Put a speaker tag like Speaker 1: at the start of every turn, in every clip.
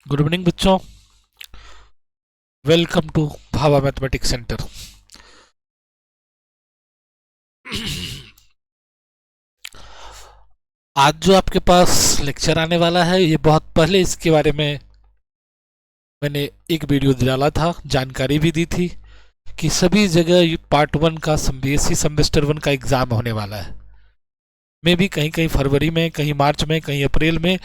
Speaker 1: Good evening बच्चों। Welcome to Bhabha mathematics centre. आज जो आपके पास लेक्चर आने वाला है, ये बहुत पहले इसके बारे में मैंने एक वीडियो डाला था, जानकारी भी दी थी कि सभी जगह पार्ट वन का बीएससी सेमेस्टर वन का एग्ज़ाम होने वाला है। मे भी कहीं कहीं फरवरी में, कहीं मार्च में, कहीं अप्रैल में,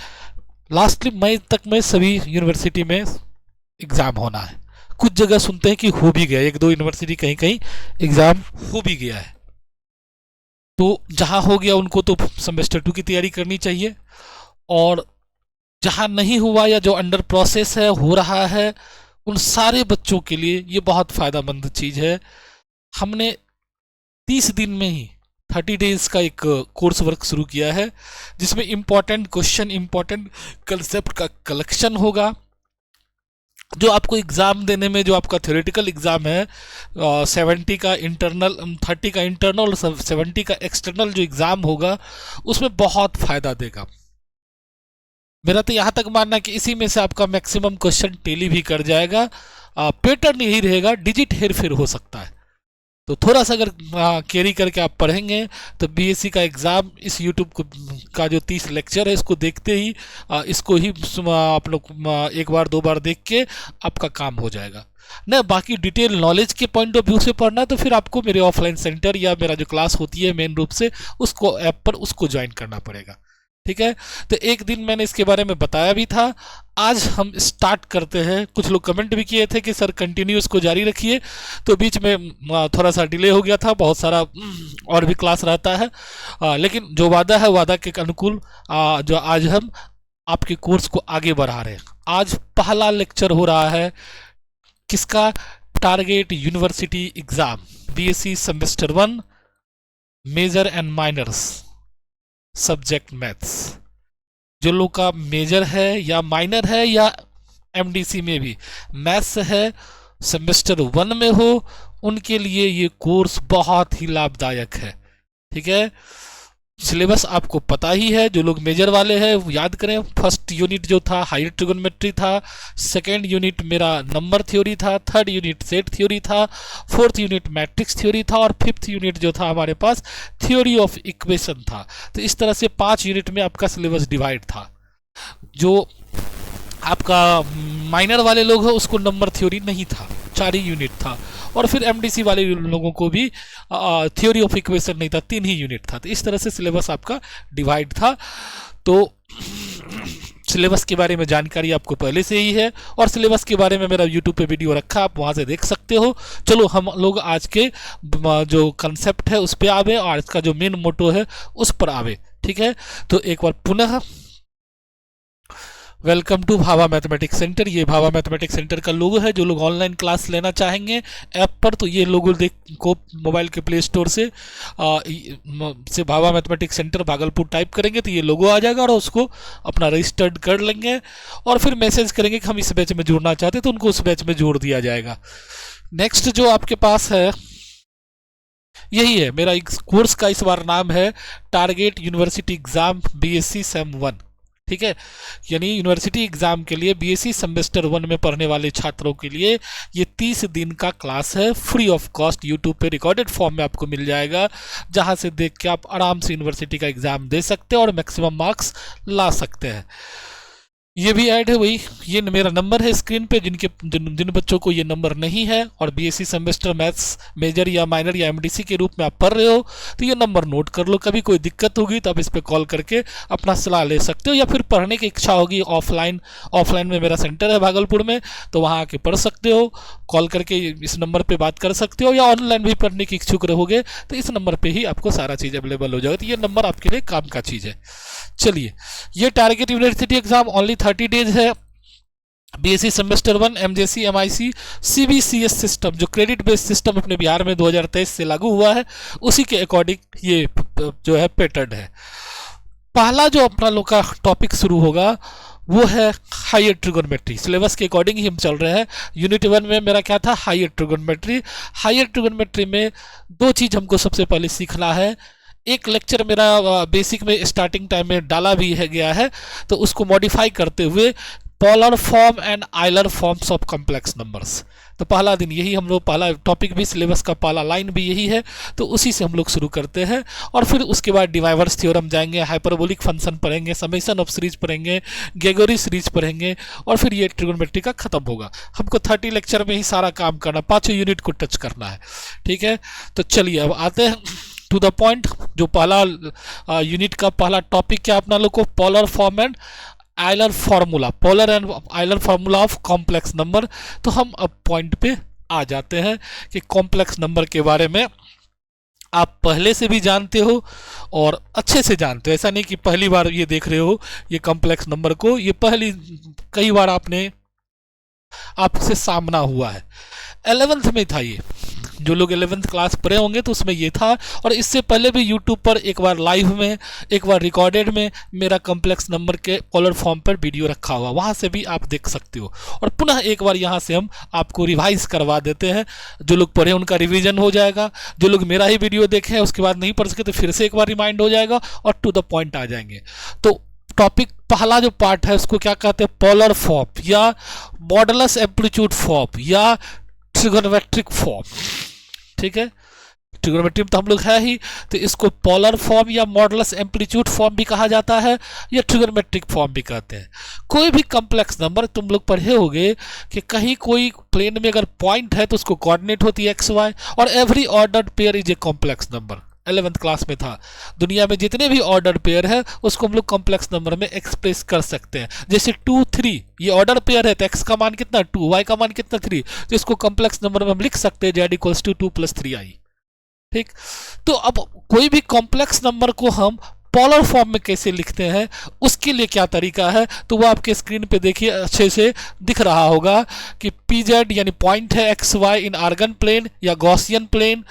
Speaker 1: लास्टली मई तक में सभी यूनिवर्सिटी में एग्ज़ाम होना है। कुछ जगह सुनते हैं कि हो भी गया, एक दो यूनिवर्सिटी कहीं कहीं एग्ज़ाम हो भी गया है। तो जहाँ हो गया उनको तो सेमेस्टर टू की तैयारी करनी चाहिए, और जहाँ नहीं हुआ या जो अंडर प्रोसेस है, हो रहा है, उन सारे बच्चों के लिए ये बहुत फ़ायदेमंद चीज़ है। हमने 30 दिन में ही 30 डेज का एक कोर्स वर्क शुरू किया है, जिसमें इम्पॉर्टेंट क्वेश्चन, इम्पॉर्टेंट कंसेप्ट का कलेक्शन होगा। जो आपको एग्ज़ाम देने में, जो आपका थ्योरेटिकल एग्ज़ाम है, 70 का इंटरनल, 30 का इंटरनल और 70 का एक्सटर्नल जो एग्ज़ाम होगा, उसमें बहुत फ़ायदा देगा। मेरा तो यहाँ तक मानना है कि इसी में से आपका मैक्सिमम क्वेश्चन टेली भी कर जाएगा। पैटर्न यही रहेगा, डिजिट हेर फेर हो सकता है। तो थोड़ा सा अगर कैरी करके आप पढ़ेंगे तो बीएससी का एग्ज़ाम इस यूट्यूब को का जो 30 लेक्चर है, इसको देखते ही इसको ही आप लोग एक बार दो बार देख के आपका काम हो जाएगा ना। बाकी डिटेल नॉलेज के पॉइंट ऑफ व्यू से पढ़ना है तो फिर आपको मेरे ऑफलाइन सेंटर या मेरा जो क्लास होती है मेन रूप से, उसको ऐप पर उसको ज्वाइन करना पड़ेगा। ठीक है, तो एक दिन मैंने इसके बारे में बताया भी था। आज हम स्टार्ट करते हैं। कुछ लोग कमेंट भी किए थे कि सर कंटिन्यू इसको जारी रखिए, तो बीच में थोड़ा सा डिले हो गया था, बहुत सारा और भी क्लास रहता है। लेकिन जो वादा है, वादा के अनुकूल जो आज हम आपके कोर्स को आगे बढ़ा रहे हैं। आज पहला लेक्चर हो रहा है किसका? Target university exam, BSc semester one, major and minors subject maths. जो लोग का मेजर है या माइनर है या एमडीसी में भी मैथ्स है, सेमेस्टर वन में हो, उनके लिए ये कोर्स बहुत ही लाभदायक है। ठीक है, सिलेबस आपको पता ही है। जो लोग मेजर वाले हैं वो याद करें, फर्स्ट यूनिट जो था हायर ट्रिगोनोमेट्री था, सेकेंड यूनिट मेरा नंबर थ्योरी था, थर्ड यूनिट सेट थ्योरी था, फोर्थ यूनिट मैट्रिक्स थ्योरी था, और फिफ्थ यूनिट जो था हमारे पास थ्योरी ऑफ इक्वेशन था। तो इस तरह से 5 यूनिट में आपका सिलेबस डिवाइड था। जो आपका माइनर वाले लोग हैं उसको नंबर थ्योरी नहीं था, 4 ही यूनिट था। और फिर एमडीसी वाले लोगों को भी थ्योरी ऑफ इक्वेशन नहीं था, 3 ही यूनिट था। तो इस तरह से सिलेबस आपका डिवाइड था। तो सिलेबस के बारे में जानकारी आपको पहले से ही है, और सिलेबस के बारे में मेरा यूट्यूब पे वीडियो रखा, आप वहाँ से देख सकते हो। चलो हम लोग आज के जो कंसेप्ट है उस पर आवे, और आज का जो मेन मोटो है उस पर आवे। ठीक है, तो एक बार पुनः welcome to Bhabha mathematics centre. ये भाभा मैथमेटिक्स सेंटर का लोगो है। जो लोग ऑनलाइन क्लास लेना चाहेंगे ऐप पर, तो ये लोगो देख को मोबाइल के प्ले स्टोर से Bhabha mathematics centre Bhagalpur type करेंगे तो ये लोगो आ जाएगा, और उसको अपना रजिस्टर्ड कर लेंगे, और फिर मैसेज करेंगे कि हम इस बैच में जुड़ना चाहते हैं, तो उनको उस बैच में जोड़ दिया जाएगा। नेक्स्ट जो आपके पास है, यही है मेरा कोर्स का इस बार नाम है target university exam BSc same one. ठीक है, यानी यूनिवर्सिटी एग्जाम के लिए बीएससी सेमेस्टर वन में पढ़ने वाले छात्रों के लिए ये 30 दिन का क्लास है, फ्री ऑफ कॉस्ट। यूट्यूब पे रिकॉर्डेड फॉर्म में आपको मिल जाएगा, जहां से देख के आप आराम से यूनिवर्सिटी का एग्जाम दे सकते हैं और मैक्सिमम मार्क्स ला सकते हैं। ये भी ऐड है वही, ये मेरा नंबर है स्क्रीन पे। जिन बच्चों को ये नंबर नहीं है और बीएससी सेमेस्टर मैथ्स मेजर या माइनर या एमडीसी के रूप में आप पढ़ रहे हो, तो ये नंबर नोट कर लो। कभी कोई दिक्कत होगी तो आप इस पर कॉल करके अपना सलाह ले सकते हो, या फिर पढ़ने की इच्छा होगी ऑफलाइन में मेरा सेंटर है भागलपुर में, तो वहाँ आके पढ़ सकते हो। कॉल करके इस नंबर पर बात कर सकते हो, या ऑनलाइन भी पढ़ने की इच्छुक रहोगे तो इस नंबर पर ही आपको सारा चीज़ अवेलेबल हो जाएगा। तो ये नंबर आपके लिए काम का चीज़ है। चलिए, ये target university exam only 30 days है। BSc semester one, MJC, MIC, CBCS system, जो क्रेडिट बेस्ड सिस्टम अपने बिहार में 2023 से लागू हुआ है, उसी के अकॉर्डिंग ये जो है पैटर्न है। पहला जो अपना लोग का टॉपिक शुरू होगा वो है हायर ट्रिगोनोमेट्री। सिलेबस के अकॉर्डिंग ही हम चल रहे हैं। यूनिट वन में मेरा क्या था? Higher trigonometry. हायर ट्रिगोनोमेट्री में दो चीज़ हमको सबसे पहले सीखना है। एक लेक्चर मेरा बेसिक में स्टार्टिंग टाइम में डाला भी है गया है, तो उसको मॉडिफाई करते हुए polar form and Euler forms of complex numbers. तो पहला दिन यही हम लोग, पहला टॉपिक भी सिलेबस का पहला लाइन भी यही है, तो उसी से हम लोग शुरू करते हैं। और फिर उसके बाद डिवाइवर्स थ्योरम जाएंगे, हाइपरबोलिक फंक्शन पढ़ेंगे, समेशन ऑफ सीरीज पढ़ेंगे, ग्रेगोरी सीरीज पढ़ेंगे, और फिर ये ट्रिगोनोमेट्री का खत्म होगा। हमको 30 लेक्चर में ही सारा काम करना, 5 यूनिट को टच करना है, ठीक है। तो चलिए अब आते हैं टू द पॉइंट। जो पहला यूनिट का पहला टॉपिक क्या अपना लोग को, polar form and Euler formula, polar and Euler formula of complex number. तो हम अब पॉइंट पे आ जाते हैं कि कॉम्प्लेक्स नंबर के बारे में आप पहले से भी जानते हो और अच्छे से जानते हो। ऐसा नहीं कि पहली बार ये देख रहे हो ये कॉम्प्लेक्स नंबर को, ये पहली कई बार आपसे सामना हुआ है। 11th में था ये, जो लोग 11th क्लास पढ़े होंगे तो उसमें ये था। और इससे पहले भी यूट्यूब पर एक बार लाइव में, एक बार रिकॉर्डेड में मेरा कॉम्प्लेक्स नंबर के पोलर फॉर्म पर वीडियो रखा हुआ, वहाँ से भी आप देख सकते हो। और पुनः एक बार यहाँ से हम आपको रिवाइज करवा देते हैं। जो लोग पढ़े उनका रिवीजन हो जाएगा, जो लोग मेरा ही वीडियो देखे हैं उसके बाद नहीं पढ़ सके तो फिर से एक बार रिमाइंड हो जाएगा और टू द पॉइंट आ जाएंगे। तो टॉपिक पहला जो पार्ट है उसको क्या कहते हैं, पोलर फॉर्म या मॉडुलस एम्पलीट्यूड फॉर्म या ट्रिगोनोमेट्रिक फॉर्म, ठीक है। ट्रिगोनोमेट्री में तो हम लोग है ही, तो इसको पोलर फॉर्म या मॉडुलस एम्पलीट्यूड फॉर्म भी कहा जाता है या ट्रिगोनोमेट्रिक फॉर्म भी कहते हैं। कोई भी कॉम्प्लेक्स नंबर तुम लोग पढ़े होगे कि कहीं कोई प्लेन में अगर पॉइंट है तो उसको कोऑर्डिनेट होती है एक्स वाई, और every ordered pair is a complex number. 11th class में था। दुनिया में जितने भी ऑर्डर पेयर है उसको हम लोग कॉम्प्लेक्स नंबर में एक्सप्रेस कर सकते हैं। जैसे 2 3 ये ऑर्डर पेयर है तो x का मान कितना 2, y का मान कितना 3, तो इसको कॉम्प्लेक्स नंबर में हम लिख सकते हैं z इक्वल्स टू 2 + 3i, ठीक। तो अब कोई भी कॉम्प्लेक्स नंबर को हम पोलर फॉर्म में कैसे लिखते हैं, उसके लिए क्या तरीका है, तो वो आपके स्क्रीन पे देखिए अच्छे से दिख रहा होगा कि pz यानी पॉइंट है x y in Argand plane या Gaussian plane.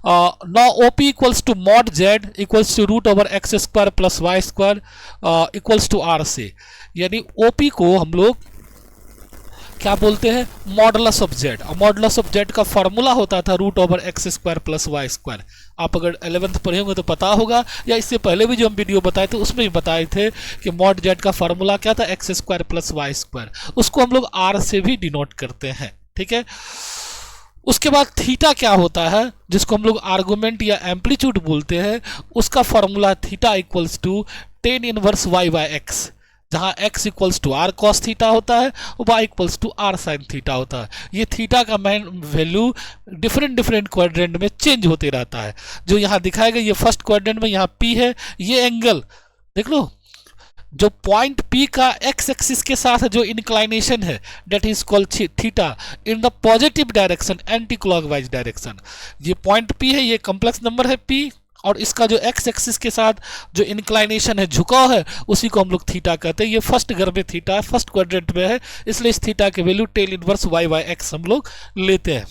Speaker 1: Now OP equals to mod z equals to √x² + y² equals to r से, यानी OP को हम लोग क्या बोलते हैं, मॉडुलस ऑफ z। और मॉडुलस ऑफ z का फॉर्मूला होता था √x² + y²। आप अगर 11th पढ़े होंगे तो पता होगा, या इससे पहले भी जो हम वीडियो बताए थे उसमें भी बताए थे कि मॉड z का फॉर्मूला क्या था, x² + y²। उसको हम लोग r से भी डिनोट करते हैं, ठीक है। उसके बाद थीटा क्या होता है, जिसको हम लोग आर्गुमेंट या एम्पलीट्यूड बोलते हैं, उसका formula theta equals to tan inverse y/x, जहाँ x equals to r cos theta होता है और y equals to r sin theta होता है। ये थीटा का मैन वैल्यू डिफरेंट क्वाड्रेंट में चेंज होते रहता है। जो यहाँ दिखाया गया ये फर्स्ट क्वाड्रेंट में यहाँ P है, ये एंगल देख लो, जो पॉइंट P का x एक्सिस के साथ जो इंक्लाइनेशन है that is called theta in the positive direction, anti clockwise direction. ये पॉइंट P है, ये कॉम्प्लेक्स नंबर है P, और इसका जो x एक्सिस के साथ जो इंक्लाइनेशन है, झुकाव है, उसी को हम लोग थीटा कहते हैं। ये फर्स्ट घर में थीटा है, फर्स्ट क्वाड्रेंट में है, इसलिए इस थीटा के वैल्यू tan इनवर्स y/x हम लोग लेते हैं।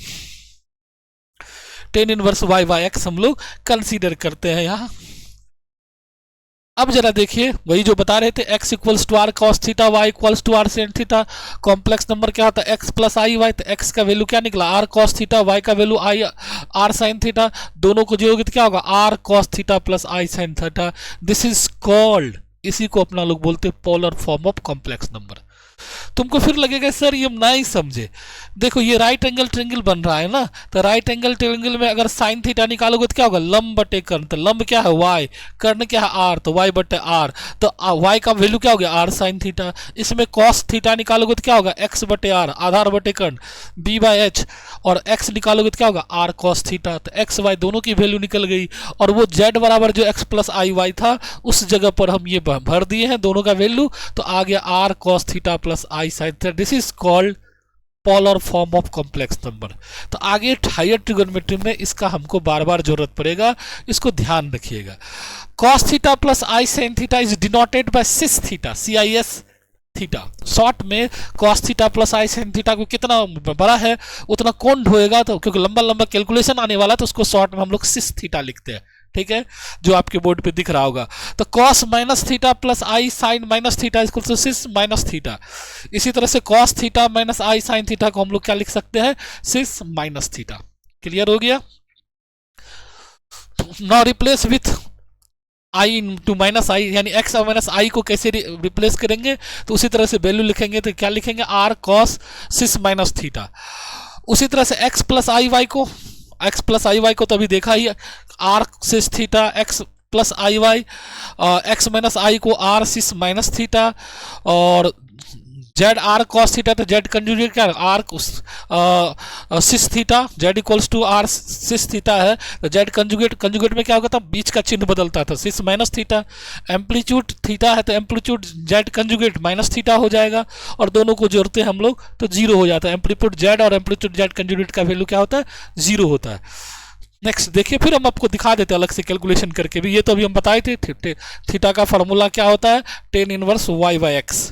Speaker 1: tan इनवर्स y/x हम लोग कंसीडर करते हैं यहाँ। अब जरा देखिए वही जो बता रहे थे, x equals to r cos theta, y equals to r sin theta. Complex number क्या होता है, x + i y, तो x का वैल्यू क्या निकला r cos थीटा, y का वैल्यू r sin थीटा। दोनों को जोड़ोगे तो क्या होगा r cos theta + i sin theta. This is called, इसी को अपना लोग बोलते हैं polar form of complex number. तुमको फिर लगेगा सर ये नहीं समझे, देखो ये राइट एंगल ट्रायंगल बन रहा है ना, तो राइट एंगल ट्रायंगल में अगर साइन थीटा निकालोगे तो क्या होगा, लंब बटे कर्ण। तो लंब क्या है y, कर्ण क्या है r, तो y बटे r, तो y का वैल्यू क्या हो गया r साइन थीटा। इसमें cos थीटा निकालोगे तो क्या होगा x बटे r, आधार बटे कर्ण b/h, और x निकालोगे तो क्या होगा r cos थीटा। तो x y दोनों की वैल्यू निकल गई, और वो z बराबर जो x + i y था उस जगह पर हम ये भर दिए हैं दोनों का वैल्यू, तो आ गया r cos theta + i sin theta. This is called polar form of complex number. तो आगे हायर ट्रिगोनोमेट्री में इसका हमको बार बार जरूरत पड़ेगा, इसको ध्यान रखिएगा। cos theta + i sin theta is denoted by cis theta, CIS theta. Short में cos theta + i sin theta को कितना बड़ा है उतना कोण होएगा, तो क्योंकि लंबा लंबा कैलकुलेशन आने वाला तो उसको शॉर्ट में हम लोग सिस थीटा लिखते हैं, ठीक है, जो आपके बोर्ड पे दिख रहा होगा। तो cos - theta + i sin - theta equal to cis - theta. इसी तरह से cos theta - i sin theta को हम लोग क्या लिख सकते हैं, सिस - थीटा। क्लियर हो गया। Now replace with i to minus i, यानी एक्स और माइनस आई को कैसे रिप्लेस करेंगे, तो उसी तरह से वैल्यू लिखेंगे तो क्या लिखेंगे, r cos cis minus theta. उसी तरह से एक्स प्लस आई वाई को, एक्स प्लस आई वाई को तो अभी देखा ही, r cis theta x plus i y, x minus i को आर सिस माइनस थीटा, और जेड आर कॉस थीटा तो जेड कंजुगेट क्या r cis theta, z equals to r cis theta है तो जेड कंजुगेट, कंजुगेट में क्या होगा था, बीच का चिन्ह बदलता था, सिस माइनस थीटा। एम्पलीट्यूड थीटा है तो amplitude Z conjugate minus theta हो जाएगा, और दोनों को जोड़ते हैं हम लोग तो जीरो हो जाता है। एम्पलीट्यूड जेड और एम्पलीट्यूड जेड कंजुगेट का वैल्यू क्या होता है, जीरो होता है। नेक्स्ट देखिए, फिर हम आपको दिखा देते हैं अलग से कैलकुलेशन करके भी, ये तो अभी हम बताए थे। थीटा का फॉर्मूला क्या होता है, tan inverse y by x,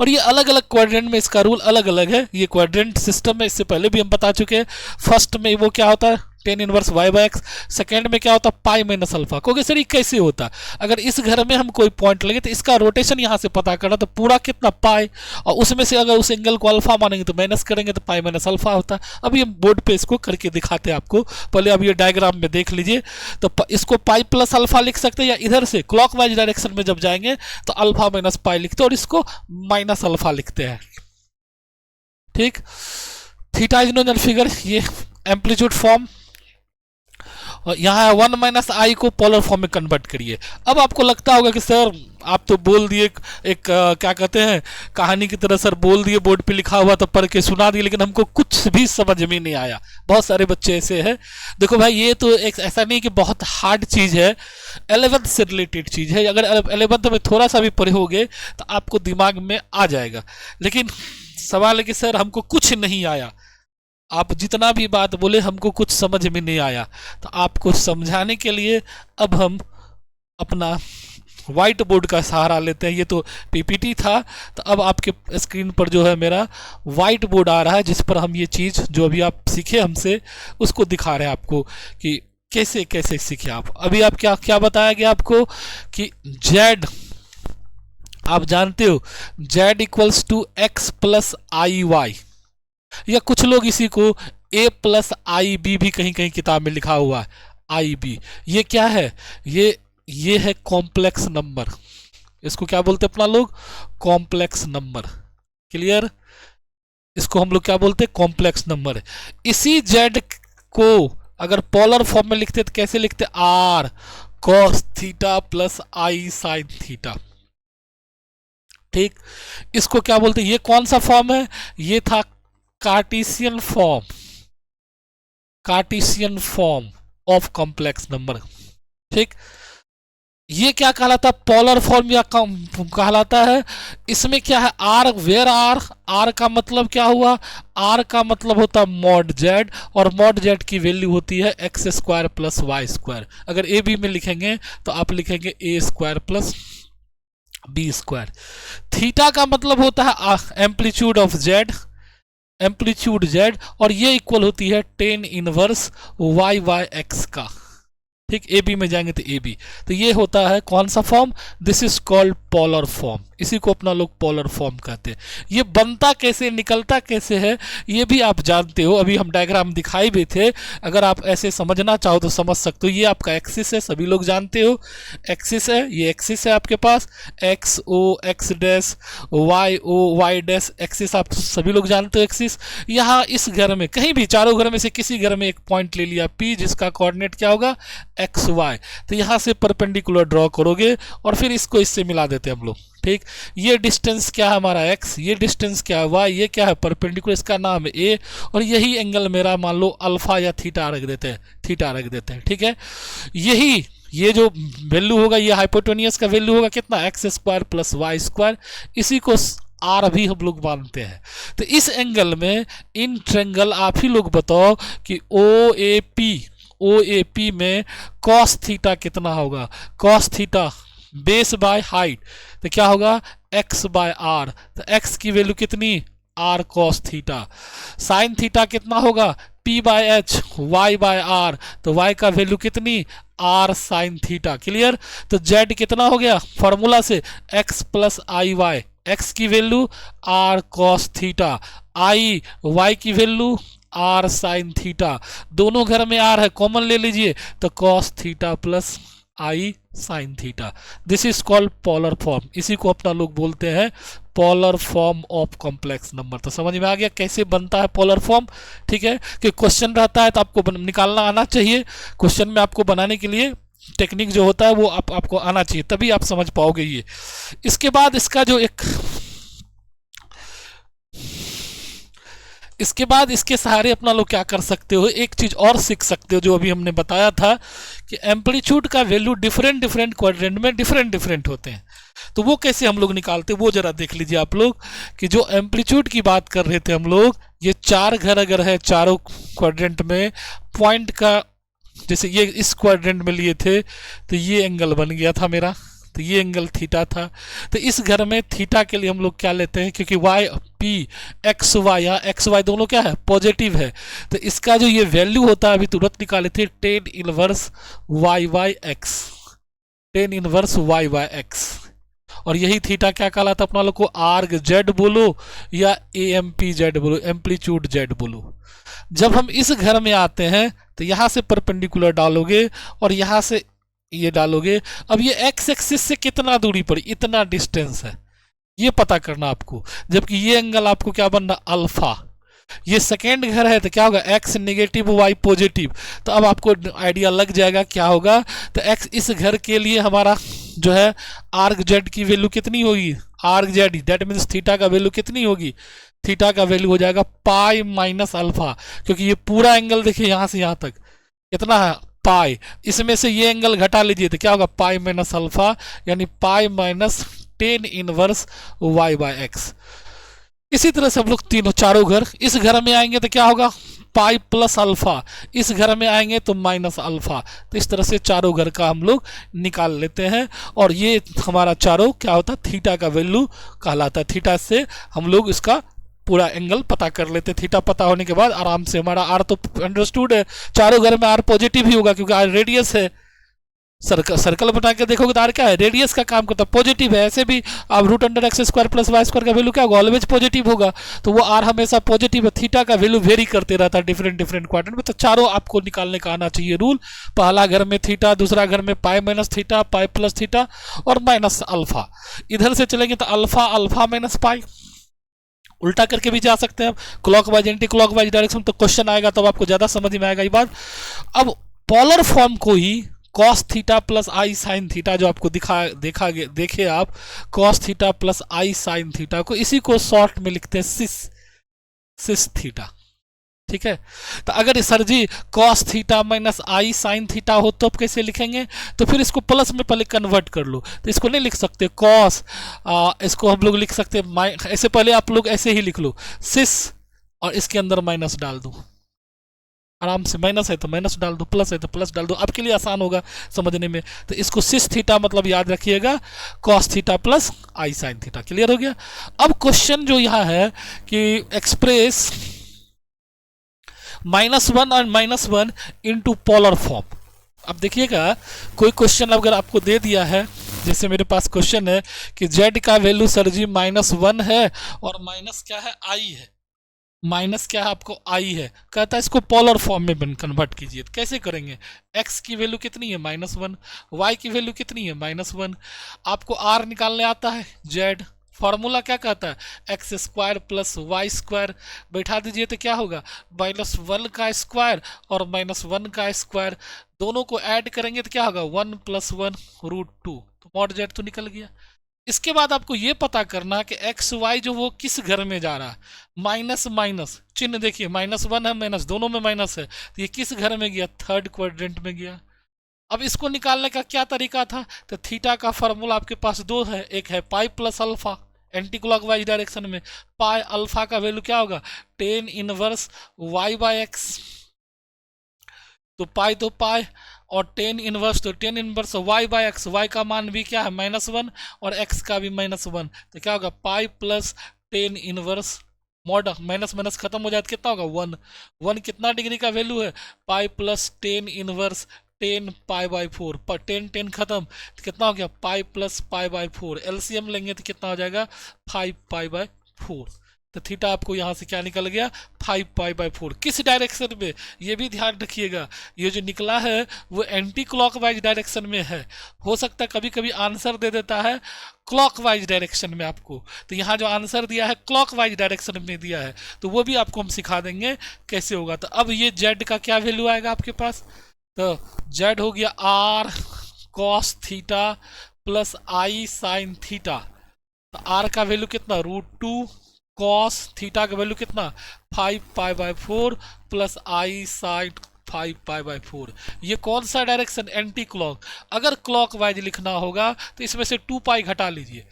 Speaker 1: और ये अलग अलग क्वाड्रेंट में इसका रूल अलग अलग है। ये क्वाड्रेंट सिस्टम में इससे पहले भी हम बता चुके हैं। फर्स्ट में वो क्या होता है, tan inverse y by x, second में क्या होता है, पाई माइनस अल्फा। क्योंकि सर ये कैसे होता है, अगर इस घर में हम कोई पॉइंट लगे तो इसका रोटेशन यहाँ से पता करना, तो पूरा कितना पाई, और उसमें से अगर उस एंगल को अल्फा मानेंगे तो माइनस करेंगे तो पाई माइनस अल्फा होता है। अभी हम बोर्ड पे इसको करके दिखाते हैं आपको, पहले अब ये डायग्राम में देख लीजिए। तो इसको पाई प्लस अल्फा लिख सकते हैं, या इधर से क्लॉकवाइज डायरेक्शन में जब जाएंगे तो अल्फा माइनस पाई लिखते हैं, और इसको माइनस अल्फा लिखते हैं। ठीक, थीटा इज नोन फिगर, ये एम्पलीट्यूड फॉर्म, और यहाँ वन माइनस आई को पोलर फॉर्म में कन्वर्ट करिए। अब आपको लगता होगा कि सर आप तो बोल दिए एक क्या कहते हैं कहानी की तरह, सर बोल दिए, बोर्ड पे लिखा हुआ तो पढ़ के सुना दिए, लेकिन हमको कुछ भी समझ में नहीं आया। बहुत सारे बच्चे ऐसे हैं। देखो भाई, ये तो एक ऐसा नहीं कि बहुत हार्ड चीज़ है, 11th से रिलेटेड चीज़ है। अगर 11th में थोड़ा सा भी पढ़े होगे तो आपको दिमाग में आ जाएगा। लेकिन सवाल है कि सर हमको कुछ नहीं आया, आप जितना भी बात बोले हमको कुछ समझ में नहीं आया, तो आपको समझाने के लिए अब हम अपना व्हाइट बोर्ड का सहारा लेते हैं। ये तो पीपीटी था, तो अब आपके स्क्रीन पर जो है मेरा व्हाइट बोर्ड आ रहा है, जिस पर हम ये चीज़ जो अभी आप सीखे हमसे उसको दिखा रहे हैं आपको कि कैसे कैसे सीखे आप। अभी आप क्या क्या बताया गया आपको कि जेड, आप जानते हो z equals to x plus i y, या कुछ लोग इसी को a प्लस आई बी भी कहीं कहीं किताब में लिखा हुआ है, आई बी। ये क्या है, ये है कॉम्प्लेक्स नंबर। इसको क्या बोलते हैं अपना लोग, कॉम्प्लेक्स नंबर। क्लियर, इसको हम लोग क्या बोलते हैं, कॉम्प्लेक्स नंबर। इसी जेड को अगर पोलर फॉर्म में लिखते तो कैसे लिखते, r cos theta plus i sine theta. ठीक, इसको क्या बोलते हैं, ये कौन सा फॉर्म है, ये था Cartesian form, Cartesian form of complex number. ठीक, ये क्या कहलाता है, पोलर फॉर्म या कहलाता है। इसमें क्या है, आर, वेयर आर, आर का मतलब क्या हुआ, आर का मतलब होता है मॉड जेड, और मॉड जेड की वैल्यू होती है x square plus y square. अगर ए बी में लिखेंगे तो आप लिखेंगे a square plus b square. Theta का मतलब होता है amplitude of z, amplitude z, और ये इक्वल होती है tan inverse y by x का। ठीक, ए बी में जाएंगे तो ए बी, तो ये होता है कौन सा form, this is called polar form. इसी को अपना लोग पोलर फॉर्म कहते हैं। ये बनता कैसे, निकलता कैसे है, ये भी आप जानते हो, अभी हम डायग्राम दिखाई भी थे। अगर आप ऐसे समझना चाहो तो समझ सकते हो। ये आपका एक्सिस है, सभी लोग जानते हो एक्सिस है, ये एक्सिस है आपके पास, x o x dash, y o y dash, axis आप सभी लोग जानते हो एक्सिस। यहाँ इस घर में कहीं भी, चारों घर में से किसी घर में एक पॉइंट ले लिया P, जिसका कोऑर्डिनेट क्या होगा, एक्स वाई। तो यहाँ से परपेंडिकुलर ड्रॉ करोगे और फिर इसको इससे मिला देते हैं हम लोग। ठीक, ये डिस्टेंस क्या है हमारा x, ये डिस्टेंस क्या है y, ये क्या है परपेंडिकुलर, इसका नाम है a, और यही एंगल मेरा मान लो अल्फा या थीटा रख देते हैं, थीटा रख देते हैं। ठीक है, यही ये जो वैल्यू होगा, ये हाइपोटेनियस का वैल्यू होगा कितना, x square plus y square. इसी को आर भी हम लोग मानते हैं। तो इस एंगल में इन ट्रेंगल आप ही लोग बताओ कि ओ ए पी में कॉस थीटा कितना होगा, cos theta base by height, तो क्या होगा x बाय आर, तो x की वैल्यू कितनी, r cos theta. Sine theta कितना होगा, p by h, y by r, तो y का वैल्यू कितनी, r साइन थीटा। क्लियर, तो z कितना हो गया फॉर्मूला से, x plus i y, x की value r cos theta, i y की वैल्यू आर साइन थीटा, दोनों घर में आर है, कॉमन ले लीजिए तो cos theta plus i sine theta. This is called polar form, इसी को अपना लोग बोलते हैं polar form of complex number. तो समझ में आ गया कैसे बनता है पोलर फॉर्म। ठीक है कि क्वेश्चन रहता है तो आपको निकालना आना चाहिए, क्वेश्चन में आपको बनाने के लिए टेक्निक जो होता है वो आपको आना चाहिए, तभी आप समझ पाओगे ये। इसके बाद इसके बाद इसके सहारे अपना लोग क्या कर सकते हो, एक चीज और सीख सकते हो जो अभी हमने बताया था कि एम्पलीट्यूड का वैल्यू डिफरेंट डिफरेंट क्वाड्रेंट में डिफरेंट डिफरेंट होते हैं। तो वो कैसे हम लोग निकालते हैं वो जरा देख लीजिए आप लोग, कि जो एम्पलीट्यूड की बात कर रहे थे हम लोग, ये चार घर अगर है चारों क्वाड्रेंट में, पॉइंट का जैसे ये इस क्वाड्रेंट में लिए थे तो ये एंगल बन गया था मेरा, तो ये एंगल थीटा था। तो इस घर में थीटा के लिए हम लोग क्या लेते हैं, क्योंकि वाई पी एक्स वाई, यहाँ एक्स वाई दोनों क्या है पॉजिटिव है, तो इसका जो ये वैल्यू होता है अभी तुरंत निकाले थे, tan inverse y y x, tan inverse y y x. और यही थीटा क्या कहलाता है अपना लोग को, आर्ग जेड बोलो या ए एम पी जेड बोलो, एम्पलीट्यूड जेड बोलो। जब हम इस घर में आते हैं तो यहाँ से परपेंडिकुलर डालोगे और यहाँ से ये डालोगे। अब ये एक्स एक्सिस से कितना दूरी पर, इतना डिस्टेंस है, ये पता करना आपको। जबकि ये एंगल आपको क्या बनना, अल्फा। ये सेकेंड घर है तो क्या होगा, एक्स नेगेटिव वाई पॉजिटिव। तो अब आपको आइडिया लग जाएगा क्या होगा। तो एक्स इस घर के लिए हमारा जो है आर्ग जेड की वैल्यू कितनी होगी, आर्ग जेड दैट मीन्स थीटा का वैल्यू कितनी होगी, थीटा का वैल्यू हो जाएगा पाई माइनस अल्फा, क्योंकि ये पूरा एंगल देखिए यहाँ से यहाँ तक कितना है पाई, इसमें से ये एंगल घटा लीजिए तो क्या होगा पाई माइनस अल्फा, यानी pi minus tan inverse y by x. इसी तरह से हम लोग तीनों चारों घर, इस घर में आएंगे तो क्या होगा पाई प्लस अल्फा, इस घर में आएंगे तो माइनस अल्फा। तो इस तरह से चारों घर का हम लोग निकाल लेते हैं और ये हमारा चारों क्या होता है थीटा का वैल्यू कहलाता है। थीटा से हम लोग इसका पूरा एंगल पता कर लेते हैं। थीटा पता होने के बाद आराम से हमारा आर तो अंडरस्टूड है, चारों घर में आर पॉजिटिव ही होगा क्योंकि आर रेडियस है। सर्कल बना के देखोगे तो आर क्या है, रेडियस का काम करता है, पॉजिटिव है। ऐसे भी आप root under x square plus y square का वैल्यू क्या होगा, ऑलवेज पॉजिटिव होगा। तो वो आर हमेशा पॉजिटिव है। थीटा का वैल्यू वेरी करते रहता है डिफरेंट डिफरेंट क्वाड्रेंट में। तो चारों आपको निकालने का आना चाहिए रूल। पहला घर में थीटा, दूसरा घर में pi minus theta, pi plus theta और माइनस अल्फा। इधर से चलेंगे तो अल्फा अल्फा माइनस पाई, उल्टा करके भी जा सकते हैं clock wise anti clock wise direction. तो क्वेश्चन आएगा तब आपको ज्यादा समझ में आएगा ये बात। अब पोलर फॉर्म को ही cos theta plus i sine theta जो आपको देखे आप cos theta plus i sine theta को, इसी को शॉर्ट में लिखते हैं सिस थीटा। ठीक है, तो अगर sir ji cos theta minus i sine theta हो तो आप कैसे लिखेंगे, तो फिर इसको प्लस में पहले कन्वर्ट कर लो। तो इसको नहीं लिख सकते कॉस, इसको हम लोग लिख सकते ऐसे, पहले आप लोग ऐसे ही लिख लो सिस और इसके अंदर माइनस डाल दो आराम से, माइनस है तो माइनस डाल दो, प्लस है तो प्लस डाल दो, आपके लिए आसान होगा समझने में। तो इसको सिस थीटा मतलब याद रखिएगा cos theta plus i sine theta. Clear हो गया। अब क्वेश्चन जो यहाँ है कि एक्सप्रेस -1 और -1 इंटू पोलर फॉर्म। अब देखिएगा कोई क्वेश्चन अगर आपको दे दिया है, जैसे मेरे पास क्वेश्चन है कि z का वैल्यू सर जी -1 है और माइनस क्या है आई है, माइनस क्या है आपको आई है, कहता है इसको पोलर फॉर्म में कन्वर्ट कीजिए। तो कैसे करेंगे, x की वैल्यू कितनी है -1, y की वैल्यू कितनी है -1, आपको r निकालने आता है, z फॉर्मूला क्या कहता है x square plus y square, बैठा दीजिए तो क्या होगा -1 का स्क्वायर और -1 का स्क्वायर, दोनों को ऐड करेंगे तो क्या होगा 1 + 1 √2, तो मॉड जेड तो निकल गया। इसके बाद आपको ये पता करना है कि एक्स वाई जो वो किस घर में जा रहा है, माइनस माइनस चिन्ह देखिए -1 है माइनस, दोनों में माइनस है, तो ये किस घर में गया, थर्ड क्वाड्रेंट में गया। अब इसको निकालने का क्या तरीका था, तो थीटा का फॉर्मूला आपके पास दो है, एक है pi plus alpha anti clockwise direction में, पाई अल्फा का वैल्यू क्या होगा tan inverse y by x, तो पाई तो पाई और टेन इनवर्स तो tan inverse y by x, y का मान भी क्या है -1 और एक्स का भी -1, तो क्या होगा pi plus tan inverse mod minus minus खत्म हो जाए तो कितना होगा 1, 1 कितना डिग्री का वैल्यू है pi plus tan inverse 10 pi by 4, पर 10 खत्म तो कितना हो गया pi plus pi by 4, LCM लेंगे तो कितना हो जाएगा 5 पाई बाई 4। तो थीटा आपको यहाँ से क्या निकल गया 5π/4। किस डायरेक्शन में, ये भी ध्यान रखिएगा, ये जो निकला है वो एंटी क्लॉकवाइज डायरेक्शन में है। हो सकता है कभी कभी आंसर दे देता है क्लॉकवाइज डायरेक्शन में आपको, तो यहाँ जो आंसर दिया है क्लॉकवाइज डायरेक्शन में दिया है, तो वो भी आपको हम सिखा देंगे कैसे होगा। तो अब ये जेड का क्या वैल्यू आएगा आपके पास, तो जेड हो गया r cos theta plus i sine theta. तो आर का वैल्यू कितना √2 कॉस थीटा का वैल्यू कितना 5π/4 प्लस आई साइन 5π/4। ये कौन सा डायरेक्शन, एंटी क्लॉक। अगर क्लॉक वाइज लिखना होगा तो इसमें से 2π घटा लीजिए।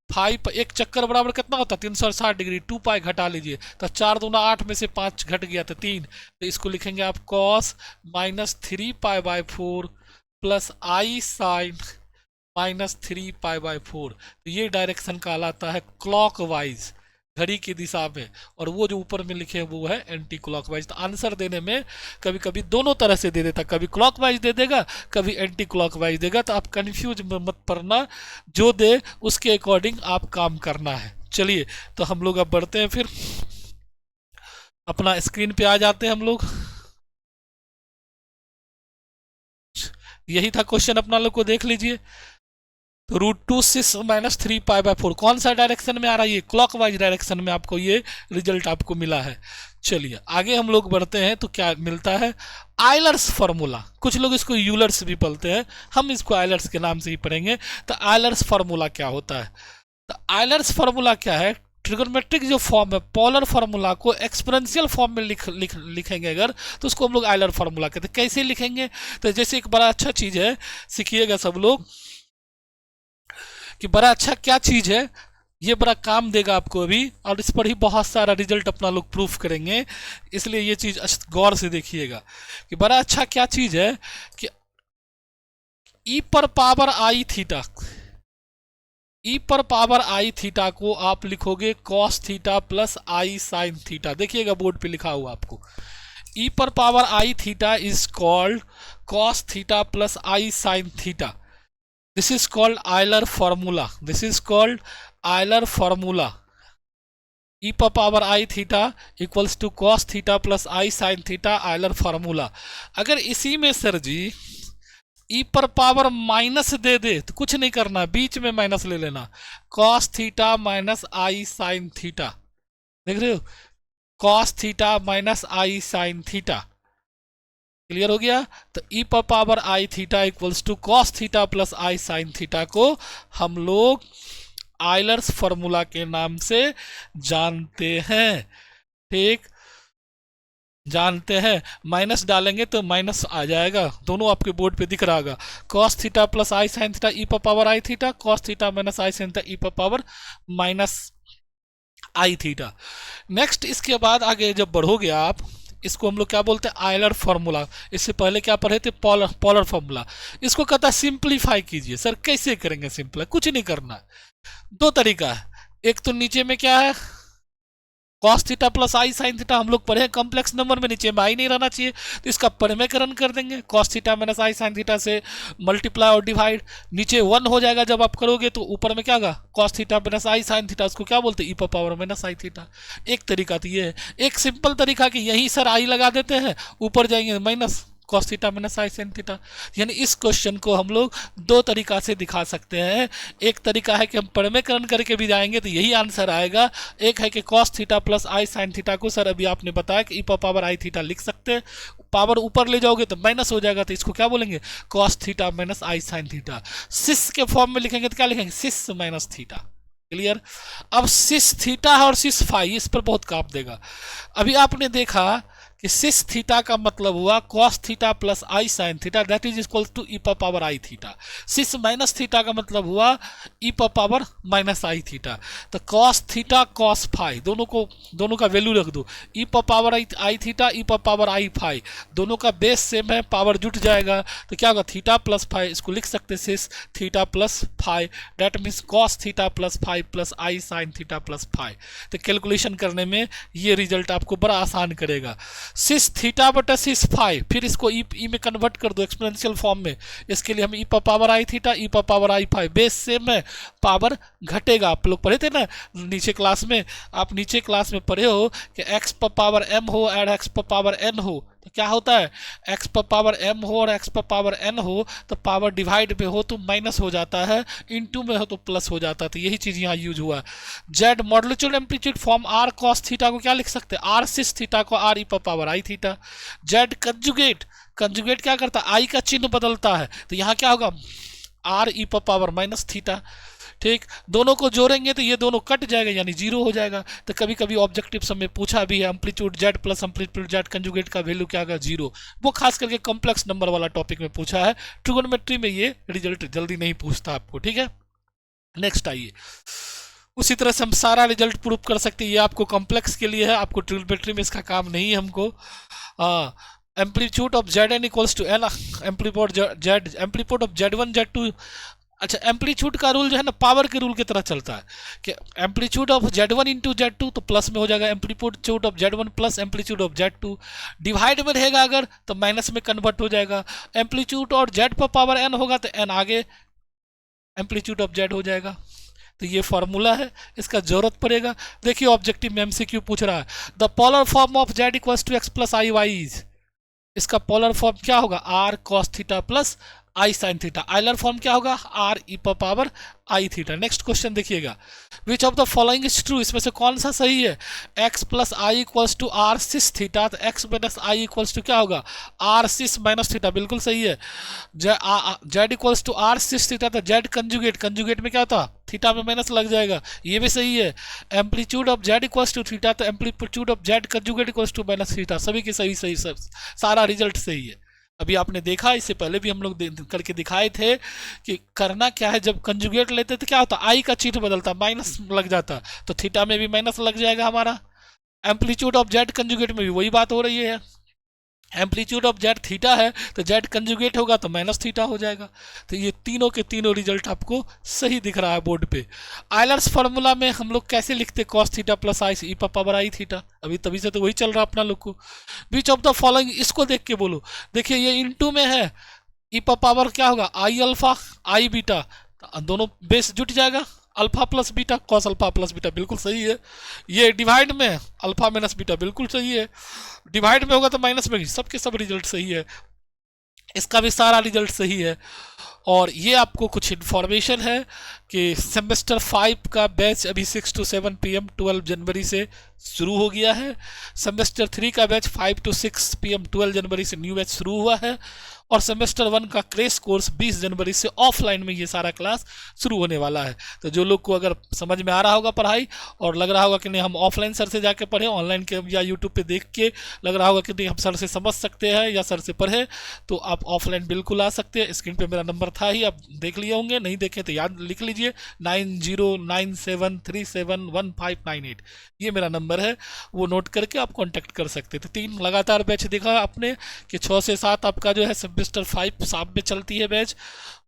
Speaker 1: 5 एक चक्कर बराबर कितना होता है 360 डिग्री, 2π घटा लीजिए तो 4 दूना 8 में से 5 घट गया तो 3, तो इसको लिखेंगे आप कॉस -3π/4 प्लस आई साइन -3π/4। तो ये डायरेक्शन कहलाता है क्लॉकवाइज, घड़ी की दिशा में, और वो जो ऊपर में लिखे हैं वो है एंटी क्लॉकवाइज। तो आंसर देने में कभी कभी दोनों तरह से दे देता, कभी क्लॉकवाइज दे देगा कभी एंटी क्लॉकवाइज देगा, तो आप कंफ्यूज मत पड़ना, जो दे उसके अकॉर्डिंग आप काम करना है। चलिए तो हम लोग अब बढ़ते हैं, फिर अपना स्क्रीन पे आ जाते हैं हम लोग। यही था क्वेश्चन, अपना लोग को देख लीजिए। तो √2 6 -3π/4 कौन सा डायरेक्शन में आ रहा है, ये क्लॉकवाइज डायरेक्शन में आपको ये रिजल्ट आपको मिला है। चलिए आगे हम लोग बढ़ते हैं, तो क्या मिलता है आयलर्स फार्मूला। कुछ लोग इसको यूलर्स भी बोलते हैं, हम इसको आयलर्स के नाम से ही पढ़ेंगे। तो आयलर्स फार्मूला क्या होता है, तो आयलर्स फार्मूला क्या है, ट्रिगोनोमेट्रिक जो फॉर्म है पोलर फार्मूला को एक्सपोनेंशियल फॉर्म में लिखेंगे अगर, तो उसको हम लोग आयलर फार्मूला कहते हैं। कैसे लिखेंगे, तो जैसे एक बड़ा अच्छा चीज है, सीखिएगा सब लोग कि बड़ा अच्छा क्या चीज है, ये बड़ा काम देगा आपको अभी, और इस पर ही बहुत सारा रिजल्ट अपना लोग प्रूफ करेंगे, इसलिए ये चीज गौर से देखिएगा कि बड़ा अच्छा क्या चीज है कि e पर पावर आई थीटा, e पर पावर आई थीटा को आप लिखोगे cos theta plus i sine theta. देखिएगा बोर्ड पे लिखा हुआ आपको, e पर power i theta is called cos theta plus i sine theta. This is called Euler formula. This is called Euler formula. E पर power i theta equals to cos theta plus i sine theta, Euler formula। अगर इसी में sir ji e पर power minus दे दे तो कुछ नहीं करना, बीच में माइनस ले लेना, cos theta minus i sine theta. देख रहे हो, cos theta minus i sine theta. Clear हो गया। तो e पर power i theta equals to cos theta plus i sine theta को हम लोग आयलर्स फार्मूला के नाम से जानते हैं। ठीक, जानते हैं, माइनस डालेंगे तो माइनस आ जाएगा, दोनों आपके बोर्ड पे दिख रहा होगा, cos theta plus i sine theta e पर power i theta, cos theta minus i sine theta e पर power minus i theta. Next इसके बाद आगे जब बढ़ोगे आप, इसको हम लोग क्या बोलते हैं आयलर फार्मूला। इससे पहले क्या पढ़े थे पोलर फार्मूला। इसको कहता है सिंप्लीफाई कीजिए। सर कैसे करेंगे सिंपल, कुछ नहीं करना है, दो तरीका है। एक तो नीचे में क्या है cos theta plus i sine theta, हम लोग पढ़े कॉम्प्लेक्स नंबर में नीचे में आई नहीं रहना चाहिए, तो इसका परिमेयकरण कर देंगे, cos theta minus i sine theta से मल्टीप्लाई और डिवाइड, नीचे 1 हो जाएगा जब आप करोगे, तो ऊपर में क्या होगा cos theta minus i sine theta, उसको क्या बोलते हैं ई पर पावर माइनस आई थीटा। एक तरीका तो ये है। एक सिंपल तरीका कि यहीं सर आई लगा देते हैं, ऊपर जाएंगे minus cos theta minus i sine theta. यानी इस क्वेश्चन को हम लोग दो तरीका से दिखा सकते हैं। एक तरीका है कि हम परिमेयकरण करके भी जाएंगे तो यही आंसर आएगा। एक है कि cos theta plus i sine theta को सर अभी आपने बताया कि ई पर पावर आई थीटा लिख सकते हैं, पावर ऊपर ले जाओगे तो माइनस हो जाएगा, तो इसको क्या बोलेंगे cos theta minus i sine theta. सिस के फॉर्म में लिखेंगे तो क्या लिखेंगे सिस माइनस थीटा। क्लियर। अब सिस थीटा और सिस फाई, इस पर बहुत काम देगा। अभी आपने देखा कि सिस थीटा का मतलब हुआ cos theta plus i sine theta, that is equal to e पर power i theta. Cis minus theta का मतलब हुआ ई पर पावर माइनस आई थीटा। तो कॉस थीटा कॉस फाई दोनों का वैल्यू रख दो, ई पर पावर आई थीटा ई पर पावर आई फाई, दोनों का बेस सेम है, पावर जुट जाएगा, तो क्या होगा थीटा प्लस फाई, इसको लिख सकते cis theta plus phi, that means cos theta plus phi plus i sine theta plus phi. तो कैलकुलेशन करने में ये रिजल्ट आपको बड़ा आसान करेगा। सिस थीटा बटा सिस फाई, फिर इसको ई में कन्वर्ट कर दो एक्सपोनेंशियल फॉर्म में। इसके लिए हम ई पर पावर आई थीटा ई पर पावर आई फाई, बेस सेम है, पावर घटेगा। आप लोग पढ़े थे ना नीचे क्लास में, आप नीचे क्लास में पढ़े हो कि एक्स पर पावर एम हो और एक्स पर पावर एन हो तो क्या होता है, एक्स पर पावर एम हो और एक्स पर पावर एन हो तो पावर डिवाइड में हो तो माइनस हो जाता है, इनटू में हो तो प्लस हो जाता है। तो यही चीज़ यहाँ यूज हुआ है। Z modular amplitude form r cos theta को क्या लिख सकते हैं, आर सिस थीटा को आर ई पर power i theta. Z conjugate, conjugate क्या करता है, आई का चिन्ह बदलता है, तो यहाँ क्या होगा, आर ई पर पावर माइनस थीटा। ठीक, दोनों को जोड़ेंगे तो ये दोनों कट जाएगा यानी जीरो हो जाएगा। तो कभी कभी ऑब्जेक्टिव सब में पूछा भी है amplitude Z plus amplitude Z conjugate का वैल्यू क्या होगा, जीरो। वो खास करके कॉम्प्लेक्स नंबर वाला टॉपिक में पूछा है, ट्रिगोनोमेट्री में ये रिजल्ट जल्दी नहीं पूछता आपको। ठीक है, नेक्स्ट आइए। उसी तरह से हम सारा रिजल्ट प्रूव कर सकते हैं, ये आपको कॉम्प्लेक्स के लिए है, आपको ट्रिगोनोमेट्री में इसका काम नहीं है हमको। Amplitude of z n equals to n amplitude of z one z two. अच्छा, एम्पलीट्यूड का रूल जो है ना पावर के रूल की तरह चलता है कि amplitude of z one into z two तो प्लस में हो जाएगा, amplitude of z one plus amplitude of z two. Divide में रहेगा अगर तो माइनस में कन्वर्ट हो जाएगा। एम्पलीट्यूड और जेड पर पावर एन होगा तो एन आगे एम्पलीट्यूड ऑफ जेड हो जाएगा। तो ये फॉर्मूला है, इसका जरूरत पड़ेगा। देखिए ऑब्जेक्टिव में एमसीक्यू पूछ रहा है, the polar form of z equals to x plus i y is. इसका पोलर फॉर्म क्या होगा, r cos theta plus i sine theta. Euler form क्या होगा, आर ई पर power i theta. Next question देखिएगा, which of the following is true, इसमें से कौन सा सही है। X plus i equals to r cis theta, तो x minus i equals to क्या होगा, आर सिस माइनस थीटा, बिल्कुल सही है। Z equals to r cis theta, तो जेड कंजुगेट, कंजुगेट में क्या था, थीटा में माइनस लग जाएगा, ये भी सही है। Amplitude of z equals to theta, तो amplitude of z conjugate equals to minus theta, सभी के सही सही सब, सारा रिजल्ट सही है। अभी आपने देखा, इससे पहले भी हम लोग करके दिखाए थे कि करना क्या है, जब कंजुगेट लेते तो क्या होता, आई का चिन्ह बदलता, माइनस लग जाता, तो थीटा में भी माइनस लग जाएगा हमारा। एम्पलीट्यूड ऑफ जेड कंजुगेट में भी वही बात हो रही है, एम्पलीट्यूड ऑफ जेड थीटा है तो जेड कंजुगेट होगा तो माइनस थीटा हो जाएगा। तो ये तीनों के तीनों रिजल्ट आपको सही दिख रहा है बोर्ड पे। आयलर्स फार्मूला में हम लोग कैसे लिखते, cos theta plus I E power i theta, अभी तभी से तो वही चल रहा अपना लोग को। बीच ऑफ द फॉलोइंग, इसको देख के बोलो, देखिए ये इनटू में है, ई पावर क्या होगा, आई अल्फा आई बीटा, दोनों बेस जुट जाएगा, alpha plus beta, cos alpha plus beta, बिल्कुल सही है। ये डिवाइड में अल्फा माइनस बीटा, बिल्कुल सही है। डिवाइड में होगा तो माइनस में, सबके सब रिजल्ट सही है, इसका भी सारा रिजल्ट सही है। और ये आपको कुछ इन्फॉर्मेशन है कि सेमेस्टर 5 का बैच अभी 6 to 7 PM 12 जनवरी से शुरू हो गया है। सेमेस्टर 3 का बैच 5 to 6 PM 12 जनवरी से न्यू बैच शुरू हुआ है। और सेमेस्टर 1 का क्रेश कोर्स 20 जनवरी से ऑफलाइन में ये सारा क्लास शुरू होने वाला है। तो जो लोग को अगर समझ में आ रहा होगा पढ़ाई और लग रहा होगा कि नहीं हम ऑफलाइन सर से जाके पढ़ें, ऑनलाइन के या यूट्यूब पे देख के लग रहा होगा कि नहीं हम सर से समझ सकते हैं या सर से पढ़े, तो आप ऑफलाइन बिल्कुल आ सकते हैं। स्क्रीन पे मेरा नंबर था ही, आप देख लिए होंगे, नहीं देखे तो याद लिख लीजिए 9097371598, ये मेरा नंबर है, वो नोट करके आप कांटेक्ट कर सकते थे। 3 लगातार बैच देखा आपने कि 6 से 7 आपका जो है सेमेस्टर 5 शाम में चलती है बैच,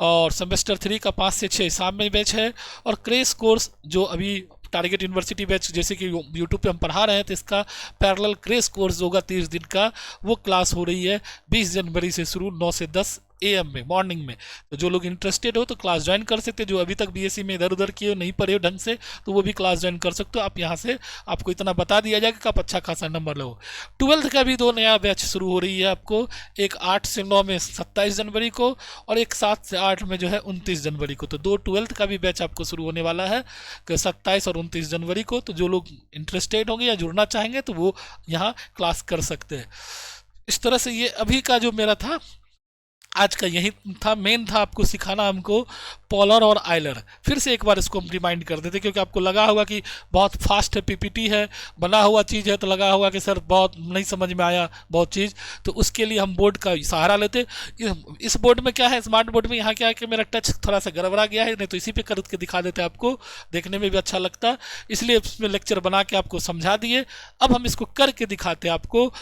Speaker 1: और सेमेस्टर 3 का 5 से 6 शाम में बैच है। और क्रेश कोर्स जो अभी टारगेट यूनिवर्सिटी बैच जैसे कि यूट्यूब पे हम पढ़ा रहे हैं, तो इसका पैरेलल क्रेश कोर्स होगा 30 दिन का, वो क्लास हो रही है 20 जनवरी से शुरू 9 से 10 AM में, मॉर्निंग में। तो जो लोग इंटरेस्टेड हो तो क्लास ज्वाइन कर सकते हैं, जो अभी तक बीएससी में इधर उधर किए नहीं पढ़े हो ढंग से, तो वो भी क्लास ज्वाइन कर सकते हो। आप यहाँ से आपको इतना बता दिया जाएगा कि आप अच्छा खासा नंबर लो। 12th का भी 2 नया बैच शुरू हो रही है आपको, एक 8 से 9 में 27 जनवरी को, और एक 7 से 8 में जो है 29 जनवरी को। तो 2 12th का भी बैच आपको शुरू होने वाला है 27 और 29 जनवरी को। तो जो लोग इंटरेस्टेड होंगे या जुड़ना चाहेंगे तो वो यहाँ क्लास कर सकते हैं। इस तरह से ये अभी का जो मेरा था आज का यही था, मेन था आपको सिखाना हमको पोलर और आइलर। फिर से एक बार इसको हम रिमाइंड कर देते, क्योंकि आपको लगा होगा कि बहुत फास्ट है, पीपीटी है, बना हुआ चीज़ है, तो लगा होगा कि सर बहुत नहीं समझ में आया बहुत चीज़। तो उसके लिए हम बोर्ड का सहारा लेते। इस बोर्ड में क्या है, स्मार्ट बोर्ड में यहाँ क्या है कि मेरा टच थोड़ा सा गड़बड़ा गया है, नहीं तो इसी पे कर के दिखा देते आपको, देखने में भी अच्छा लगता, इसलिए इसमें लेक्चर बना के आपको समझा दिए। अब हम इसको करके दिखाते आपको,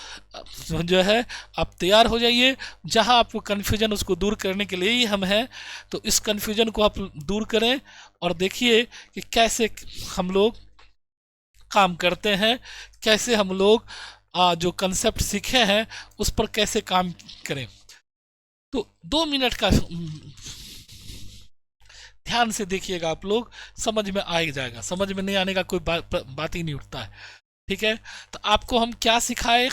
Speaker 1: जो है आप तैयार हो जाइए। जहाँ आपको कन्फ्यूजन उसको दूर करने के लिए ही हम हैं, तो इस कन्फ्यूजन को आप दूर करें और देखिए कि कैसे हम लोग काम करते हैं, कैसे हम लोग जो कंसेप्ट सीखे हैं उस पर कैसे काम करें। तो 2 मिनट का ध्यान से देखिएगा, आप लोग समझ में आ ही जाएगा, समझ में नहीं आने का कोई बात ही नहीं उठता है। ठीक है, तो आपको हम क्या सिखाए,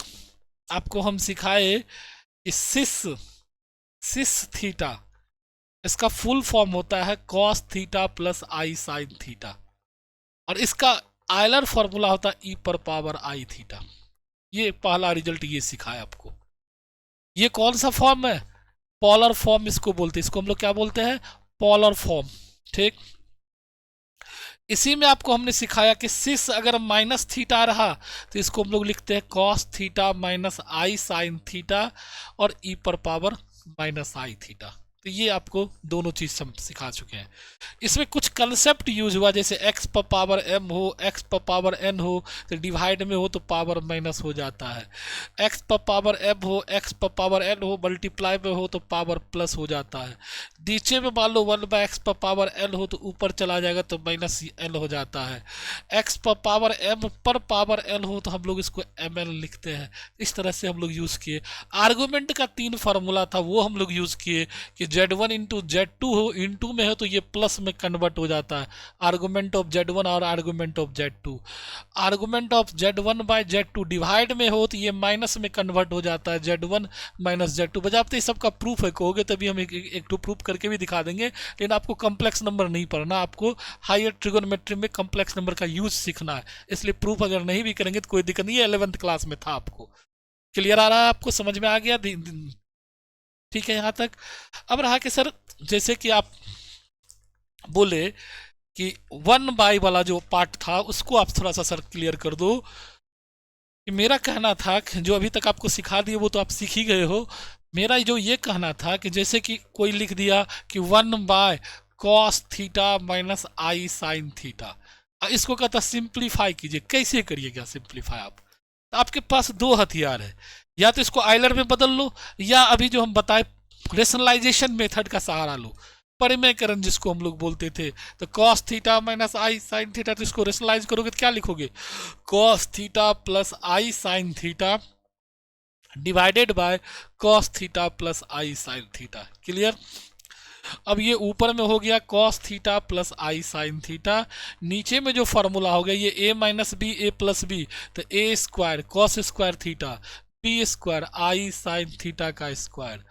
Speaker 1: आपको हम सिखाए कि सिस थीटा, इसका फुल फॉर्म होता है cos theta plus i sine theta, और इसका आयलर फॉर्मूला होता है ई पर पावर आई थीटा। ये पहला रिजल्ट ये सिखाया आपको। ये कौन सा फॉर्म है, पोलर फॉर्म इसको बोलते हैं, इसको हम लोग क्या बोलते हैं, पोलर फॉर्म। ठीक, इसी में आपको हमने सिखाया कि सिस अगर माइनस थीटा रहा तो इसको हम लोग लिखते हैं cos theta minus i sine theta, और ई पर पावर माइनस आई थीटा। तो ये आपको दोनों चीज हम सिखा चुके हैं। इसमें कुछ कंसेप्ट यूज हुआ, जैसे x पर पावर m हो, x पर पावर n हो, तो डिवाइड में हो तो पावर माइनस हो जाता है, x पर पावर m हो, x पर पावर n हो, मल्टीप्लाई में हो तो पावर प्लस हो जाता है। नीचे में मान लो 1/x पर पावर n हो तो ऊपर चला जाएगा तो माइनस n हो जाता है। x पर पावर m पर पावर n हो तो हम लोग इसको mn लिखते हैं। इस तरह से हम लोग यूज किए। आर्गुमेंट का 3 फार्मूला था, वो हम लोग यूज किए कि Z1 इंटू Z2 हो, इंटू में हो तो ये प्लस में कन्वर्ट हो जाता है, आर्गुमेंट ऑफ Z1 और argument of Z2। Argument of Z1 by Z2 divide में हो तो ये माइनस में कन्वर्ट हो जाता है, Z1 माइनस Z2। बजाते इस सबका प्रूफ है, कहोगे तभी हम एक तो प्रूफ करके भी दिखा देंगे, लेकिन आपको कम्प्लेक्स नंबर नहीं पढ़ना, आपको हायर ट्रिगोनोमेट्री में कम्प्लेक्स नंबर का यूज सीखना है। इसलिए प्रूफ अगर नहीं भी करेंगे तो कोई दिक्कत नहीं है, 11th क्लास में था। आपको क्लियर आ रहा है, आपको समझ में आ गया? ठीक है यहाँ तक। अब रहा कि सर जैसे कि आप बोले कि 1/, वाला जो पार्ट था उसको आप थोड़ा सा सर क्लियर कर दो। कि मेरा कहना था कि जो अभी तक आपको सिखा दिए वो तो आप सीख ही गए हो। मेरा जो ये कहना था कि जैसे कि कोई लिख दिया कि 1/cos theta minus i sine theta, इसको कहता सिंप्लीफाई कीजिए। कैसे करिएगा सिंप्लीफाई आप? तो आपके पास 2 हथियार है, या तो इसको आइलर में बदल लो, या अभी जो हम बताए रेशनलाइजेशन मेथड का सहारा लो, परिमेयकरण जिसको हम लोग बोलते थे। तो cos theta minus i sine theta, तो इसको रेशनलाइज करोगे तो क्या लिखोगे, cos theta plus i sine theta divided by cos theta plus i sine theta. Clear? अब ये ऊपर में हो गया cos theta plus i sine theta, नीचे में जो फॉर्मूला हो गया ये a minus b a plus b, तो a square cos square theta b square i sine theta का स्क्वायर,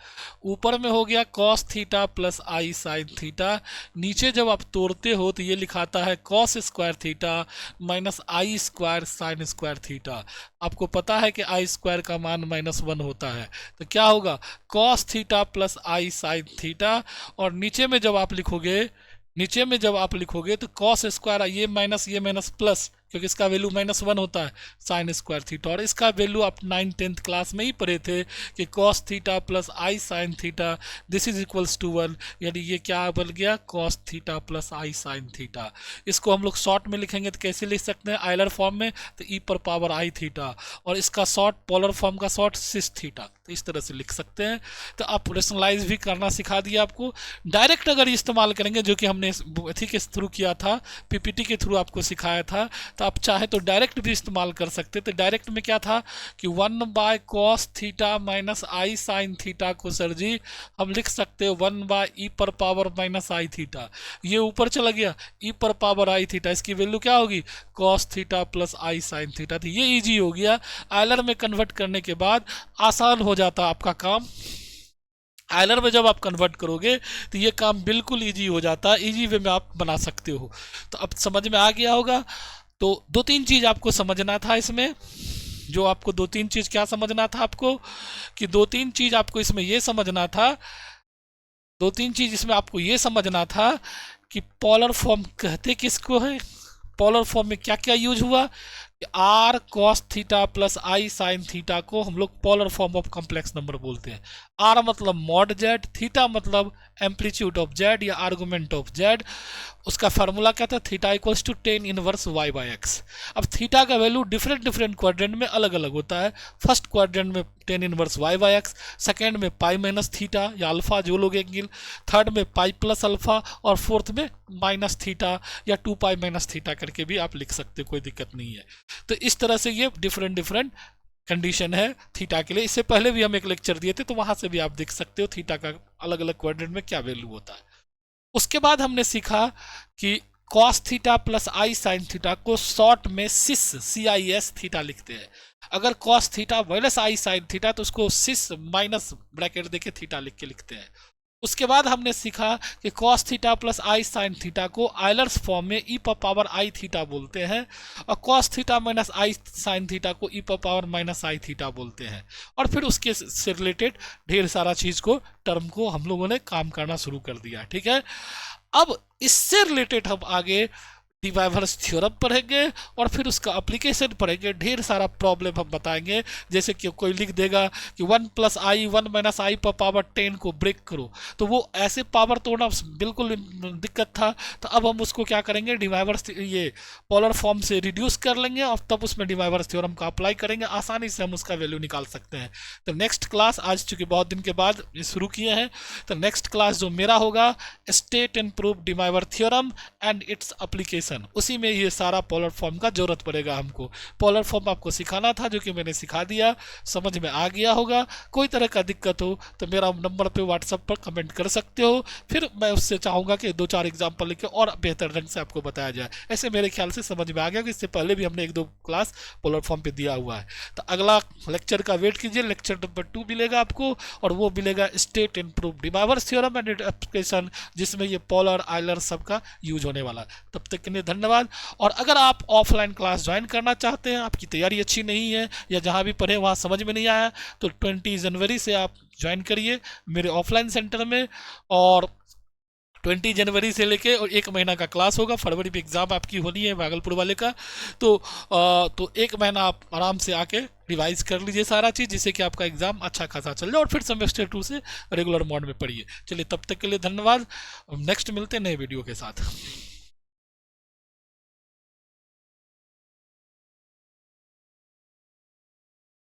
Speaker 1: ऊपर में हो गया cos theta plus i sine theta, नीचे जब आप तोड़ते हो तो ये लिखाता है cos स्क्वायर थीटा माइनस आई स्क्वायर साइन स्क्वायर थीटा। आपको पता है कि आई स्क्वायर का मान -1 होता है, तो क्या होगा cos theta plus i sine theta, और नीचे में जब आप लिखोगे तो cos स्क्वायर ये माइनस प्लस, क्योंकि इसका वैल्यू -1 होता है, साइन स्क्वायर थीटा। और इसका वैल्यू आप 9th-10th क्लास में ही पढ़े थे कि cos theta plus i sine theta this is equals to 1, यानी ये क्या बन गया cos theta plus i sine theta. इसको हम लोग शॉर्ट में लिखेंगे तो कैसे लिख सकते हैं, आइलर फॉर्म में, तो ई पर पावर आई थीटा, और इसका शॉर्ट पोलर फॉर्म का शॉर्ट सिस थीटा, तो इस तरह से लिख सकते हैं। तो आप रेशनलाइज भी करना सिखा दिया आपको। डायरेक्ट अगर इस्तेमाल करेंगे, जो कि हमने अथी के थ्रू किया था, पीपीटी के थ्रू आपको सिखाया था, तो आप चाहे तो डायरेक्ट भी इस्तेमाल कर सकते। तो डायरेक्ट में क्या था कि 1/cos theta minus i sine theta को सर जी हम लिख सकते हैं 1/e पर पावर माइनस आई थीटा। ये ऊपर चला गया e पर पावर आई थीटा, इसकी वैल्यू क्या होगी cos theta plus i sine theta. तो ये इजी हो गया। आयलर में कन्वर्ट करने के बाद आसान हो जाता आपका काम। आयलर में जब आप कन्वर्ट करोगे तो ये काम बिल्कुल इजी हो जाता है, इजी वे में आप बना सकते हो। तो अब समझ में आ गया होगा। तो 2-3 चीज़ आपको समझना था इसमें, जो आपको 2-3 चीज़ क्या समझना था आपको, कि 2-3 चीज़ आपको इसमें ये समझना था, 2-3 चीज़ इसमें आपको ये समझना था कि पोलर फॉर्म कहते किसको है, पोलर फॉर्म में क्या क्या यूज हुआ। R cos theta plus i sine theta को हम लोग polar form of complex number बोलते हैं। आर मतलब मॉड जेड, थीटा मतलब एम्पलीट्यूड ऑफ जेड या आर्गुमेंट ऑफ जेड। उसका फार्मूला क्या था, theta equals to 10 inverse y by x. अब थीटा का वैल्यू डिफरेंट क्वाड्रेंट में अलग अलग होता है। फर्स्ट क्वाड्रेंट में 10 inverse y by x, second में पाई माइनस थीटा या अल्फा जो लोग एंगल, थर्ड में पाई प्लस अल्फा, और फोर्थ में माइनस थीटा या 2 पाई माइनस थीटा करके भी आप लिख सकते हो, कोई दिक्कत नहीं है। तो इस तरह से ये डिफरेंट कंडीशन है थीटा के लिए। इससे पहले भी हम एक लेक्चर दिए थे, तो वहां से भी आप देख सकते हो थीटा का अलग अलग क्वाड्रेंट में क्या वैल्यू होता है। उसके बाद हमने सीखा कि cos theta plus i sine theta को शॉर्ट में CIS थीटा लिखते हैं। अगर cos theta minus i sine theta तो उसको सिस माइनस ब्रैकेट देके थीटा लिख के लिखते हैं। उसके बाद हमने सीखा कि cos theta plus i sine theta को आयलर्स फॉर्म में ई पावर आई थीटा बोलते हैं, और cos theta minus i sine theta को ई पावर माइनस आई थीटा बोलते हैं। और फिर उसके से रिलेटेड ढेर सारा चीज़ को टर्म को हम लोगों ने काम करना शुरू कर दिया। ठीक है, अब इससे रिलेटेड हम आगे डिवाइवर्स थ्योरम पढ़ेंगे और फिर उसका एप्लीकेशन पढ़ेंगे। ढेर सारा प्रॉब्लम हम बताएंगे, जैसे कि कोई लिख देगा कि 1 + i 1 - i पर पावर 10 को ब्रेक करो, तो वो ऐसे पावर तोड़ना बिल्कुल दिक्कत था। तो अब हम उसको क्या करेंगे, डिवाइवर्स ये पोलर फॉर्म से रिड्यूस कर लेंगे और तब उसमें डिवाइवर्स थ्योरम का अप्लाई करेंगे, आसानी से हम उसका वैल्यू निकाल सकते हैं। तो नेक्स्ट क्लास, आज चूंकि बहुत दिन के बाद ये शुरू किए हैं, तो नेक्स्ट क्लास जो मेरा होगा, state and proof De Moivre theorem and its application. उसी में ये सारा पोलर फॉर्म का जरूरत पड़ेगा हमको। पोलर फॉर्म आपको सिखाना था, जो कि मैंने सिखा दिया, समझ में आ गया होगा। कोई तरह का दिक्कत हो तो मेरा नंबर पे व्हाट्सएप पर कमेंट कर सकते हो, फिर मैं उससे चाहूँगा कि 2-4 एग्जाम्पल लिखे और बेहतर ढंग से आपको बताया जाए। ऐसे मेरे ख्याल से समझ में आ गया कि इससे पहले भी हमने 1-2 क्लास पोलर फॉर्म पे दिया हुआ है। तो अगला लेक्चर का वेट कीजिए, लेक्चर नंबर 2 मिलेगा आपको, और वो मिलेगा state and proof De Moivre's theorem and its application, जिसमें ये पोलर आयलर सबका यूज होने वाला है। तब तक के लिए धन्यवाद। और अगर आप ऑफलाइन क्लास ज्वाइन करना चाहते हैं, आपकी तैयारी अच्छी नहीं है या जहां भी पढ़े वहां समझ में नहीं आया, तो 20 जनवरी से आप ज्वाइन करिए मेरे ऑफलाइन सेंटर में। और 20 जनवरी से लेके और 1 महीना का क्लास होगा। फरवरी में एग्ज़ाम आपकी होनी है भागलपुर वाले का, तो 1 महीना आप आराम से आके रिवाइज कर लीजिए सारा चीज़, जिससे कि आपका एग्ज़ाम अच्छा खासा चल जाए और फिर सेमेस्टर 2 से रेगुलर मोड में पढ़िए। चलिए, तब तक के लिए धन्यवाद। नेक्स्ट मिलते हैं नए वीडियो के साथ।